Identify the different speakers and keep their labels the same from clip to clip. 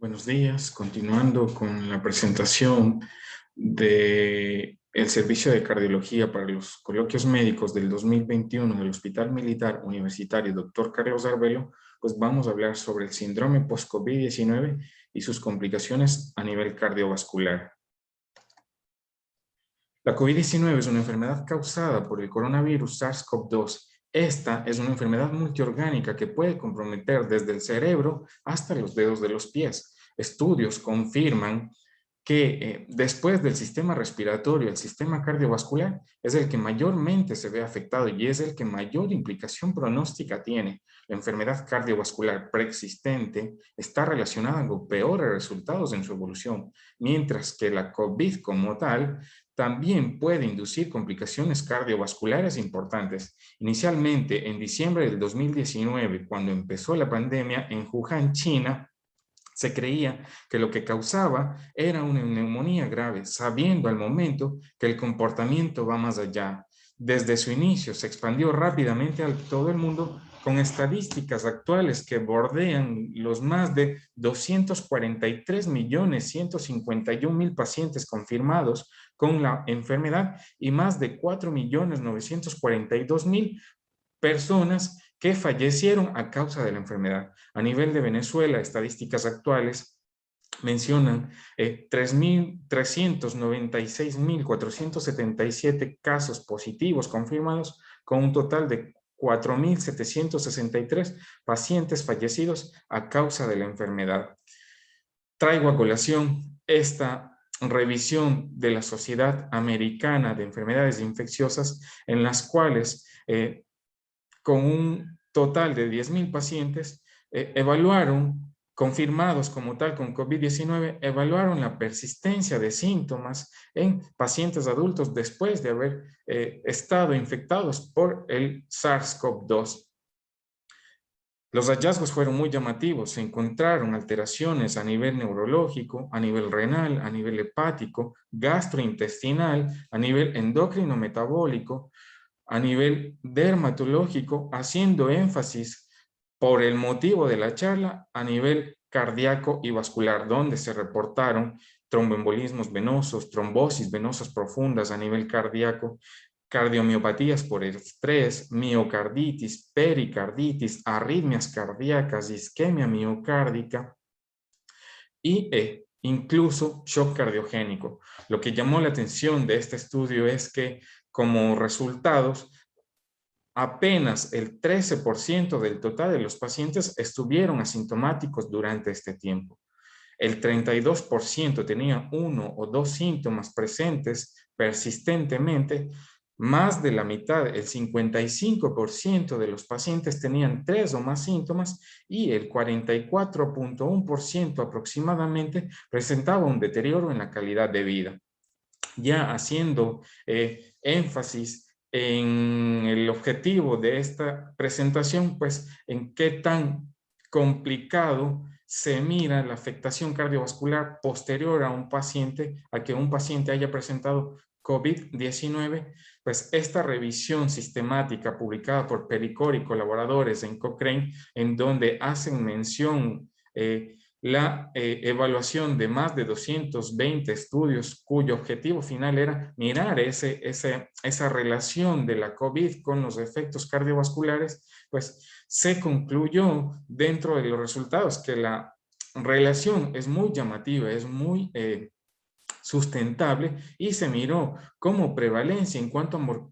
Speaker 1: Buenos días, continuando con la presentación de el servicio de cardiología para los coloquios médicos del 2021 del Hospital Militar Universitario Dr. Carlos Arvelo, pues vamos a hablar sobre el síndrome post-COVID-19 y sus complicaciones a nivel cardiovascular. La COVID-19 es una enfermedad causada por el coronavirus SARS-CoV-2. Esta es una enfermedad multiorgánica que puede comprometer desde el cerebro hasta los dedos de los pies. Estudios confirman que después del sistema respiratorio, el sistema cardiovascular es el que mayormente se ve afectado y es el que mayor implicación pronóstica tiene. La enfermedad cardiovascular preexistente está relacionada con peores resultados en su evolución, mientras que la COVID como tal también puede inducir complicaciones cardiovasculares importantes. Inicialmente, en diciembre del 2019, cuando empezó la pandemia en Wuhan, China, se creía que lo que causaba era una neumonía grave, sabiendo al momento que el comportamiento va más allá. Desde su inicio se expandió rápidamente a todo el mundo con estadísticas actuales que bordean los más de 243.151.000 pacientes confirmados con la enfermedad y más de 4.942.000 personas que fallecieron a causa de la enfermedad. A nivel de Venezuela, estadísticas actuales mencionan 396.477 casos positivos confirmados, con un total de 4.763 pacientes fallecidos a causa de la enfermedad. Traigo a colación esta revisión de la Sociedad Americana de Enfermedades Infecciosas, en las cuales con un total de 10.000 pacientes, evaluaron, confirmados como tal con COVID-19, evaluaron la persistencia de síntomas en pacientes adultos después de haber estado infectados por el SARS-CoV-2. Los hallazgos fueron muy llamativos. Se encontraron alteraciones a nivel neurológico, a nivel renal, a nivel hepático, gastrointestinal, a nivel endocrino metabólico, a nivel dermatológico, haciendo énfasis por el motivo de la charla a nivel cardíaco y vascular, donde se reportaron tromboembolismos venosos, trombosis venosas profundas a nivel cardíaco, cardiomiopatías por estrés, miocarditis, pericarditis, arritmias cardíacas, isquemia miocárdica y incluso shock cardiogénico. Lo que llamó la atención de este estudio es que como resultados, apenas el 13% del total de los pacientes estuvieron asintomáticos durante este tiempo. El 32% tenía uno o dos síntomas presentes persistentemente. Más de la mitad, el 55% de los pacientes tenían 3 o más síntomas y el 44.1% aproximadamente presentaba un deterioro en la calidad de vida. Ya haciendo énfasis en el objetivo de esta presentación, pues en qué tan complicado se mira la afectación cardiovascular posterior a un paciente, a que un paciente haya presentado COVID-19, pues esta revisión sistemática publicada por Pericor y colaboradores en Cochrane, en donde hacen mención la evaluación de más de 220 estudios cuyo objetivo final era mirar esa relación de la COVID con los efectos cardiovasculares, pues se concluyó dentro de los resultados que la relación es muy llamativa, es muy sustentable y se miró como prevalencia en cuanto a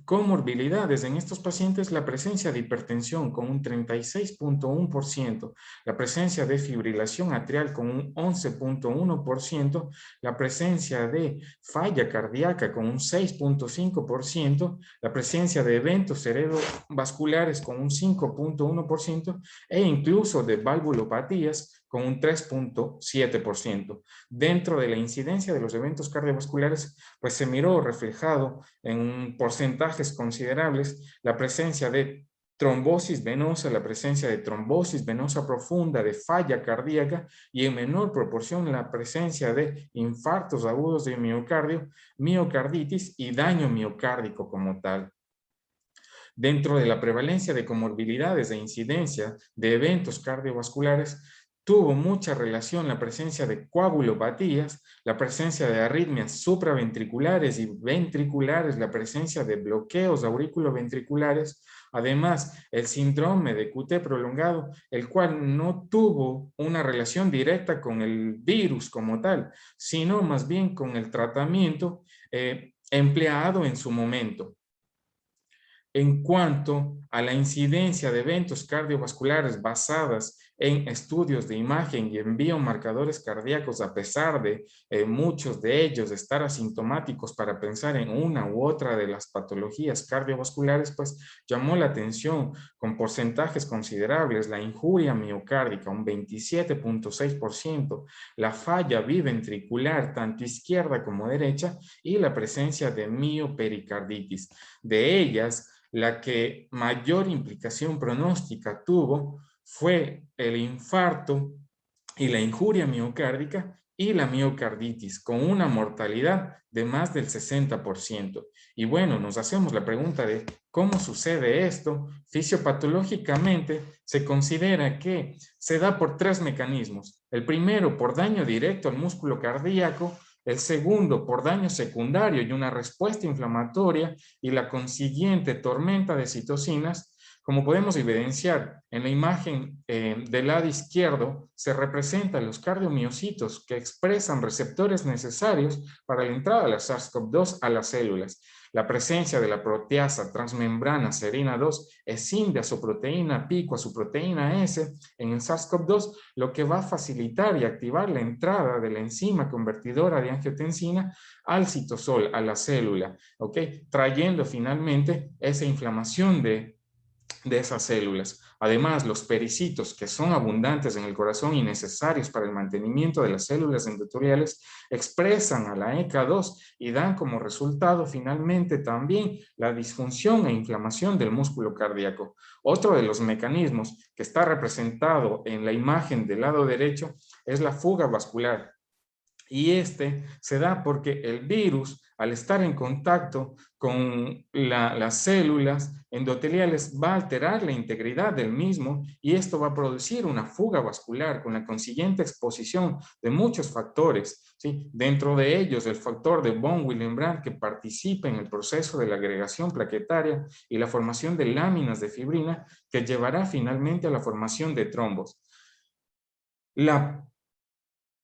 Speaker 1: comorbilidades en estos pacientes, la presencia de hipertensión con un 36.1%, la presencia de fibrilación atrial con un 11.1%, la presencia de falla cardíaca con un 6.5%, la presencia de eventos cerebrovasculares con un 5.1% e incluso de valvulopatías con un 3.7%. Dentro de la incidencia de los eventos cardiovasculares, pues se miró reflejado en porcentajes considerables la presencia de trombosis venosa, la presencia de trombosis venosa profunda, de falla cardíaca y en menor proporción la presencia de infartos agudos de miocardio, miocarditis y daño miocárdico como tal. Dentro de la prevalencia de comorbilidades e incidencia de eventos cardiovasculares, tuvo mucha relación la presencia de coagulopatías, la presencia de arritmias supraventriculares y ventriculares, la presencia de bloqueos auriculoventriculares, además el síndrome de QT prolongado, el cual no tuvo una relación directa con el virus como tal, sino más bien con el tratamiento empleado en su momento. En cuanto a la incidencia de eventos cardiovasculares basadas en estudios de imagen y en biomarcadores cardíacos, a pesar de muchos de ellos estar asintomáticos para pensar en una u otra de las patologías cardiovasculares, pues llamó la atención con porcentajes considerables la injuria miocárdica, un 27.6%, la falla biventricular, tanto izquierda como derecha, y la presencia de miopericarditis. De ellas, la que mayor implicación pronóstica tuvo fue el infarto y la injuria miocárdica y la miocarditis, con una mortalidad de más del 60%. Y bueno, nos hacemos la pregunta de cómo sucede esto. Fisiopatológicamente se considera que se da por tres mecanismos. El primero, por daño directo al músculo cardíaco; el segundo, por daño secundario y una respuesta inflamatoria y la consiguiente tormenta de citocinas. Como podemos evidenciar en la imagen del lado izquierdo, se representan los cardiomiocitos que expresan receptores necesarios para la entrada de la SARS-CoV-2 a las células. La presencia de la proteasa transmembrana serina 2 escinde a su proteína pico, a su proteína S en el SARS-CoV-2, lo que va a facilitar y activar la entrada de la enzima convertidora de angiotensina al citosol, a la célula, ¿ok? Trayendo finalmente esa inflamación de esas células. Además, los pericitos, que son abundantes en el corazón y necesarios para el mantenimiento de las células endoteliales, expresan a la ECA2 y dan como resultado finalmente también la disfunción e inflamación del músculo cardíaco. Otro de los mecanismos que está representado en la imagen del lado derecho es la fuga vascular. Y este se da porque el virus, al estar en contacto con las células endoteliales, va a alterar la integridad del mismo, y esto va a producir una fuga vascular con la consiguiente exposición de muchos factores, ¿sí? Dentro de ellos el factor de von Willebrand, que participa en el proceso de la agregación plaquetaria y la formación de láminas de fibrina, que llevará finalmente a la formación de trombos. La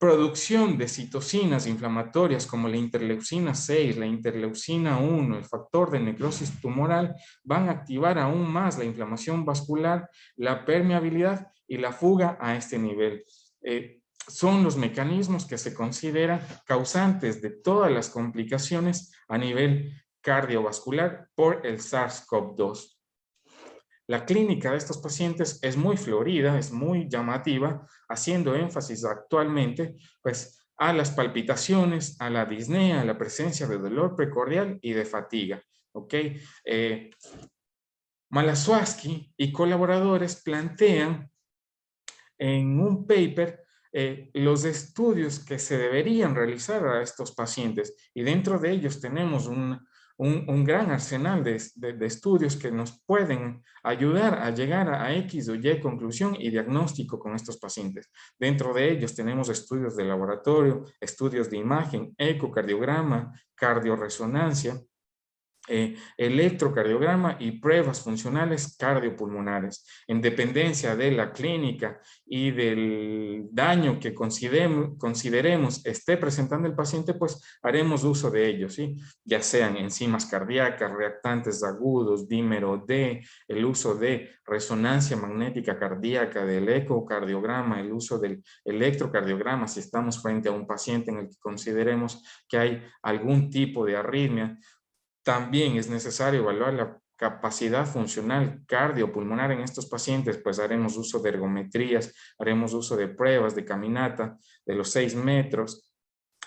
Speaker 1: producción de citocinas inflamatorias como la interleucina 6, la interleucina 1, el factor de necrosis tumoral, van a activar aún más la inflamación vascular, la permeabilidad y la fuga a este nivel. Son los mecanismos que se consideran causantes de todas las complicaciones a nivel cardiovascular por el SARS-CoV-2. La clínica de estos pacientes es muy florida, es muy llamativa, haciendo énfasis actualmente pues, a las palpitaciones, a la disnea, a la presencia de dolor precordial y de fatiga. ¿Okay? Malaswasky y colaboradores plantean en un paper los estudios que se deberían realizar a estos pacientes, y dentro de ellos tenemos un gran arsenal de estudios que nos pueden ayudar a llegar a X o Y conclusión y diagnóstico con estos pacientes. Dentro de ellos tenemos estudios de laboratorio, estudios de imagen, ecocardiograma, cardioresonancia, electrocardiograma y pruebas funcionales cardiopulmonares. En dependencia de la clínica y del daño que consideremos esté presentando el paciente, pues haremos uso de ellos, ¿sí? Ya sean enzimas cardíacas, reactantes agudos, dímero D, el uso de resonancia magnética cardíaca, del ecocardiograma, el uso del electrocardiograma si estamos frente a un paciente en el que consideremos que hay algún tipo de arritmia. También es necesario evaluar la capacidad funcional cardiopulmonar en estos pacientes, pues haremos uso de ergometrías, haremos uso de pruebas de caminata de los 6 metros,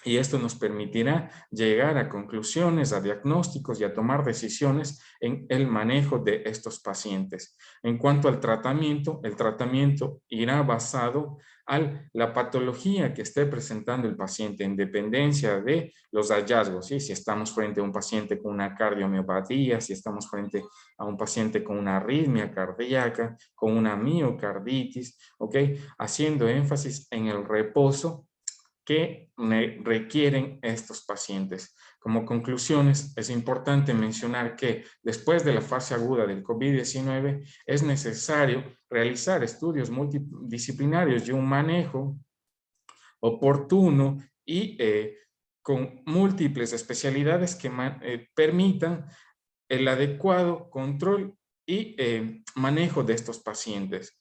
Speaker 1: y esto nos permitirá llegar a conclusiones, a diagnósticos y a tomar decisiones en el manejo de estos pacientes. En cuanto al tratamiento, el tratamiento irá basado a la patología que esté presentando el paciente en dependencia de los hallazgos, ¿sí? Si estamos frente a un paciente con una cardiomiopatía, si estamos frente a un paciente con una arritmia cardíaca, con una miocarditis, ¿ok? Haciendo énfasis en el reposo que requieren estos pacientes. Como conclusiones, es importante mencionar que después de la fase aguda del COVID-19 es necesario realizar estudios multidisciplinarios y un manejo oportuno y con múltiples especialidades que permitan el adecuado control y manejo de estos pacientes.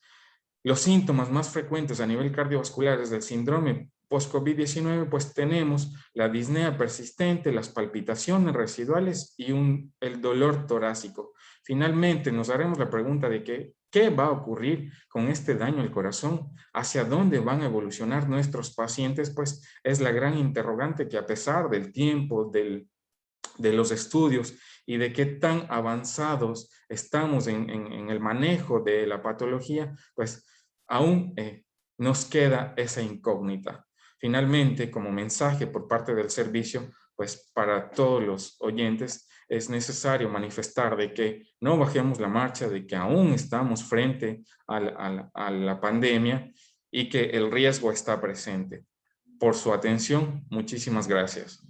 Speaker 1: Los síntomas más frecuentes a nivel cardiovascular es del síndrome post-COVID-19, pues tenemos la disnea persistente, las palpitaciones residuales y el dolor torácico. Finalmente, nos haremos la pregunta de qué va a ocurrir con este daño al corazón, hacia dónde van a evolucionar nuestros pacientes, pues es la gran interrogante que a pesar del tiempo, de los estudios y de qué tan avanzados estamos en el manejo de la patología, pues aún nos queda esa incógnita. Finalmente, como mensaje por parte del servicio, pues para todos los oyentes es necesario manifestar de que no bajemos la marcha, de que aún estamos frente a la pandemia y que el riesgo está presente. Por su atención, muchísimas gracias.